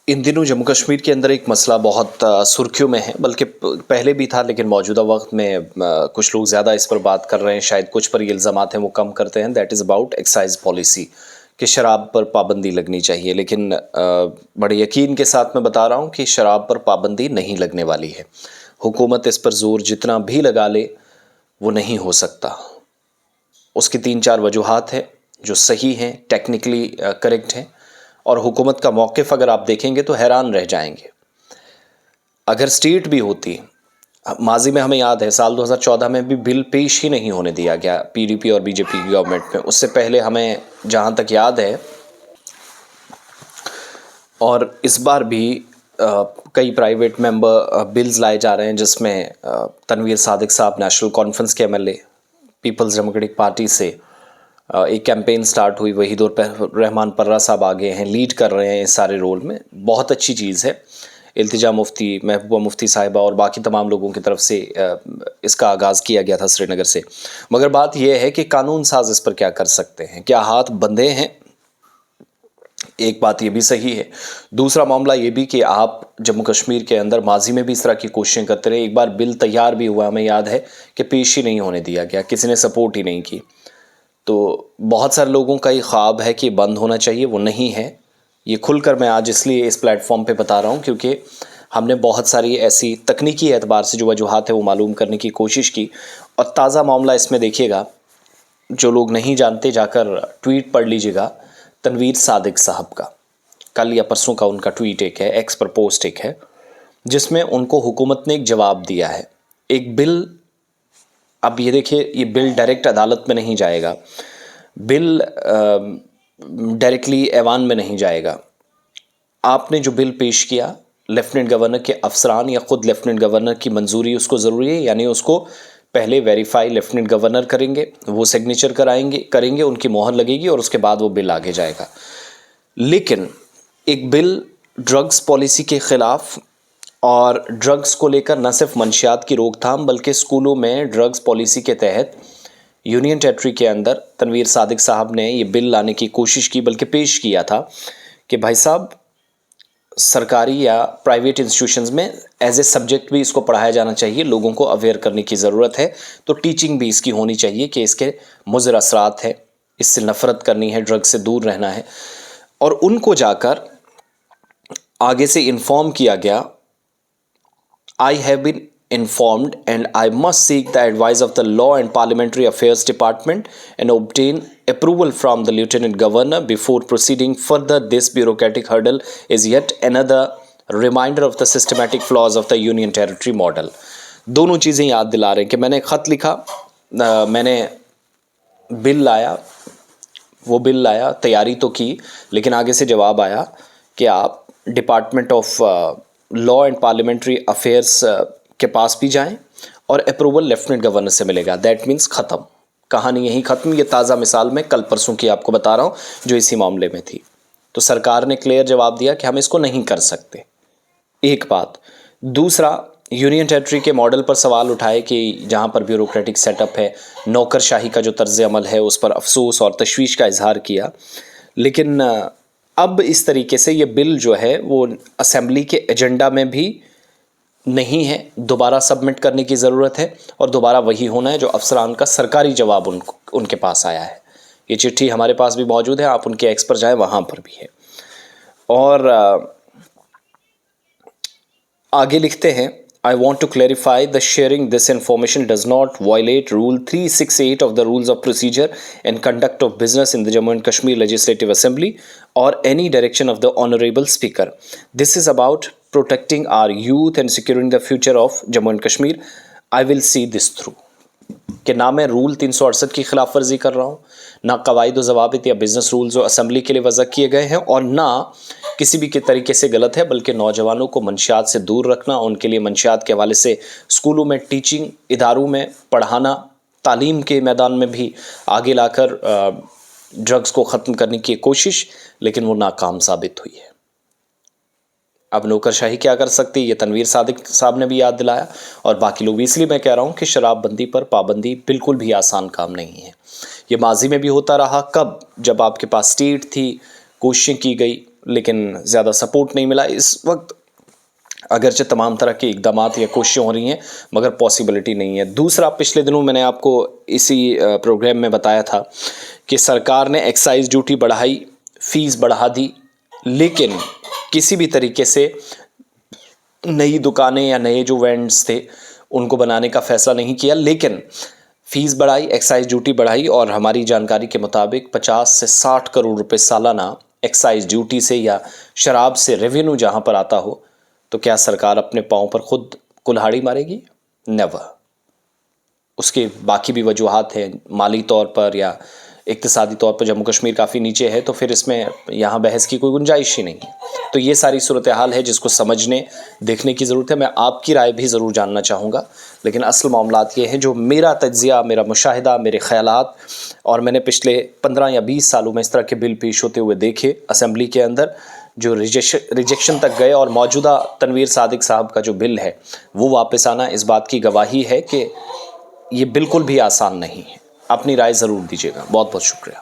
ان دنوں جموں کشمیر کے اندر ایک مسئلہ بہت سرخیوں میں ہے، بلکہ پہلے بھی تھا، لیکن موجودہ وقت میں کچھ لوگ زیادہ اس پر بات کر رہے ہیں، شاید کچھ پر یہ الزامات ہیں وہ کم کرتے ہیں۔ That is about excise policy, کہ شراب پر پابندی لگنی چاہیے، لیکن بڑے یقین کے ساتھ میں بتا رہا ہوں کہ شراب پر پابندی نہیں لگنے والی ہے۔ حکومت اس پر زور جتنا بھی لگا لے وہ نہیں ہو سکتا۔ اس کی 3-4 وجوہات ہیں جو صحیح ہیں، ٹیکنیکلی کریکٹ ہیں، اور حکومت کا موقف اگر آپ دیکھیں گے تو حیران رہ جائیں گے۔ اگر اسٹیٹ بھی ہوتی، ماضی میں ہمیں یاد ہے سال 2014 میں بھی بل پیش ہی نہیں ہونے دیا گیا پی ڈی پی اور بی جے پی کی گورنمنٹ میں۔ اس سے پہلے ہمیں جہاں تک یاد ہے، اور اس بار بھی کئی پرائیویٹ بلز لائے جا رہے ہیں، جس میں تنویر صادق صاحب نیشنل کانفرنس کے M L A, Peoples Democratic Party سے ایک کیمپین سٹارٹ ہوئی۔ وحید الرحمان پرہ صاحب آگے ہیں، لیڈ کر رہے ہیں اس سارے رول میں۔ بہت اچھی چیز ہے۔ التجا مفتی، محبوبہ مفتی صاحبہ اور باقی تمام لوگوں کی طرف سے اس کا آغاز کیا گیا تھا سری نگر سے۔ مگر بات یہ ہے کہ قانون ساز اس پر کیا کر سکتے ہیں؟ کیا ہاتھ بندھے ہیں؟ ایک بات یہ بھی صحیح ہے۔ دوسرا معاملہ یہ بھی کہ آپ جموں کشمیر کے اندر ماضی میں بھی اس طرح کی کوششیں کرتے رہے۔ ایک بار بل تیار بھی ہوا، ہمیں یاد ہے کہ پیش ہی نہیں ہونے دیا گیا، کسی نے سپورٹ ہی نہیں کی۔ تو بہت سارے لوگوں کا یہ خواب ہے کہ بند ہونا چاہیے، وہ نہیں ہے۔ یہ کھل کر میں آج اس لیے اس پلیٹ فارم پہ بتا رہا ہوں کیونکہ ہم نے بہت ساری ایسی تکنیکی اعتبار سے جو وجوہات ہیں وہ معلوم کرنے کی کوشش کی۔ اور تازہ معاملہ اس میں دیکھیے گا، جو لوگ نہیں جانتے جا کر ٹویٹ پڑھ لیجیے گا تنویر صادق صاحب کا، کل یا پرسوں کا ان کا ٹویٹ ایک ہے، ایکس پر پوسٹ ایک ہے، جس میں ان کو حکومت نے ایک جواب دیا ہے۔ ایک بل، اب یہ دیکھیے، یہ بل ڈائریکٹ عدالت میں نہیں جائے گا، بل ڈائریکٹلی ایوان میں نہیں جائے گا۔ آپ نے جو بل پیش کیا، لیفٹیننٹ گورنر کے افسران یا خود لیفٹیننٹ گورنر کی منظوری اس کو ضروری ہے، یعنی اس کو پہلے ویریفائی لیفٹیننٹ گورنر کریں گے، وہ سگنیچر کریں گے، ان کی مہر لگے گی، اور اس کے بعد وہ بل آگے جائے گا۔ لیکن ایک بل ڈرگز پالیسی کے خلاف، اور ڈرگز کو لے کر نہ صرف منشیات کی روک تھام بلکہ اسکولوں میں ڈرگز پالیسی کے تحت یونین ٹیریٹری کے اندر تنویر صادق صاحب نے یہ بل لانے کی کوشش کی، بلکہ پیش کیا تھا کہ بھائی صاحب سرکاری یا پرائیویٹ انسٹیٹیوشنز میں ایز اے سبجیکٹ بھی اس کو پڑھایا جانا چاہیے، لوگوں کو اویئر کرنے کی ضرورت ہے۔ تو ٹیچنگ بھی اس کی ہونی چاہیے کہ اس کے مضر اثرات ہیں، اس سے نفرت کرنی ہے، ڈرگ سے دور رہنا ہے۔ اور ان کو جا کر آگے سے انفارم کیا گیا، I have been informed and I must seek the advice of the Law and Parliamentary Affairs Department and obtain approval from the Lieutenant Governor before proceeding further. This bureaucratic hurdle is yet another reminder of the systematic flaws of the Union Territory model. دونوں چیزیں یاد دلا رہے ہیں کہ میں نے ایک خط لکھا، میں نے بل لایا، وہ بل لایا، تیاری تو کی، لیکن آگے سے جواب آیا کہ آپ department of law and parliamentary affairs کے پاس بھی جائیں، اور اپروول لیفٹیننٹ گورنر سے ملے گا۔ دیٹ مینس ختم، کہانی یہیں ختم۔ یہ تازہ مثال میں کل پرسوں کی آپ کو بتا رہا ہوں جو اسی معاملے میں تھی۔ تو سرکار نے کلیئر جواب دیا کہ ہم اس کو نہیں کر سکتے، ایک بات۔ دوسرا، یونین ٹیریٹری کے ماڈل پر سوال اٹھائے کہ جہاں پر بیوروکریٹک سیٹ اپ ہے، نوکر شاہی کا جو طرز عمل ہے، اس پر افسوس اور تشویش کا اظہار کیا۔ لیکن اب اس طریقے سے یہ بل جو ہے وہ اسمبلی کے ایجنڈا میں بھی نہیں ہے، دوبارہ سبمٹ کرنے کی ضرورت ہے، اور دوبارہ وہی ہونا ہے جو افسران کا سرکاری جواب ان کے پاس آیا ہے۔ یہ چٹھی ہمارے پاس بھی موجود ہے، آپ ان کے ایکس پر جائیں، وہاں پر بھی ہے۔ اور آگے لکھتے ہیں، I want to clarify the sharing this information does not violate Rule 368 of the Rules of Procedure and Conduct of Business in the Jammu and Kashmir Legislative Assembly or any direction of the Honorable Speaker. This is about protecting our youth and securing the future of Jammu and Kashmir. I will see this through. کہ نہ میں role 368 کی خلاف ورزی کر رہا ہوں، نہ قواعد و ضوابط یا بزنس رولز جو اسمبلی کے لیے وضع کیے گئے ہیں، اور نہ کسی بھی کے طریقے سے غلط ہے، بلکہ نوجوانوں کو منشیات سے دور رکھنا، ان کے لیے منشیات کے حوالے سے اسکولوں میں، ٹیچنگ اداروں میں پڑھانا، تعلیم کے میدان میں بھی آگے لا کر ڈرگز کو ختم کرنے کی کوشش، لیکن وہ ناکام ثابت ہوئی ہے۔ اب نوکر شاہی کیا کر سکتی، یہ تنویر صادق صاحب نے بھی یاد دلایا، اور باقی لوگ بھی۔ اس لیے میں کہہ رہا ہوں کہ شراب بندی پر پابندی بالکل بھی آسان کام نہیں ہے۔ یہ ماضی میں بھی ہوتا رہا، کب؟ جب آپ کے پاس اسٹیٹ تھی، کوششیں کی گئی، لیکن زیادہ سپورٹ نہیں ملا اس وقت، اگرچہ تمام طرح کے اقدامات یا کوششیں ہو رہی ہیں مگر پاسبلٹی نہیں ہے۔ دوسرا، پچھلے دنوں میں نے آپ کو اسی پروگرام میں بتایا تھا کہ سرکار نے ایکسائز ڈیوٹی بڑھائی، فیس بڑھا دی، لیکن کسی بھی طریقے سے نئی دکانیں یا نئے جو وینڈس تھے ان کو بنانے کا فیصلہ نہیں کیا، لیکن فیس بڑھائی، ایکسائز ڈیوٹی بڑھائی، اور ہماری جانکاری کے مطابق 50 سے 60 کروڑ روپے سالانہ ایکسائز ڈیوٹی سے یا شراب سے ریونیو جہاں پر آتا ہو، تو کیا سرکار اپنے پاؤں پر خود کلہاڑی مارے گی؟ نیور۔ اس کے باقی بھی وجوہات ہیں، مالی طور پر یا اقتصادی طور پر جموں کشمیر کافی نیچے ہے، تو پھر اس میں یہاں بحث کی کوئی گنجائش ہی نہیں ہے۔ تو یہ ساری صورتحال ہے جس کو سمجھنے دیکھنے کی ضرورت ہے۔ میں آپ کی رائے بھی ضرور جاننا چاہوں گا، لیکن اصل معاملات یہ ہیں جو میرا تجزیہ، میرا مشاہدہ، میرے خیالات، اور میں نے پچھلے 15 یا 20 سالوں میں اس طرح کے بل پیش ہوتے ہوئے دیکھے اسمبلی کے اندر جو ریجیکشن تک گئے، اور موجودہ تنویر صادق صاحب کا جو بل ہے وہ واپس آنا اس بات کی گواہی ہے کہ یہ بالکل بھی آسان نہیں ہے۔ اپنی رائے ضرور دیجیے گا۔ بہت بہت شکریہ۔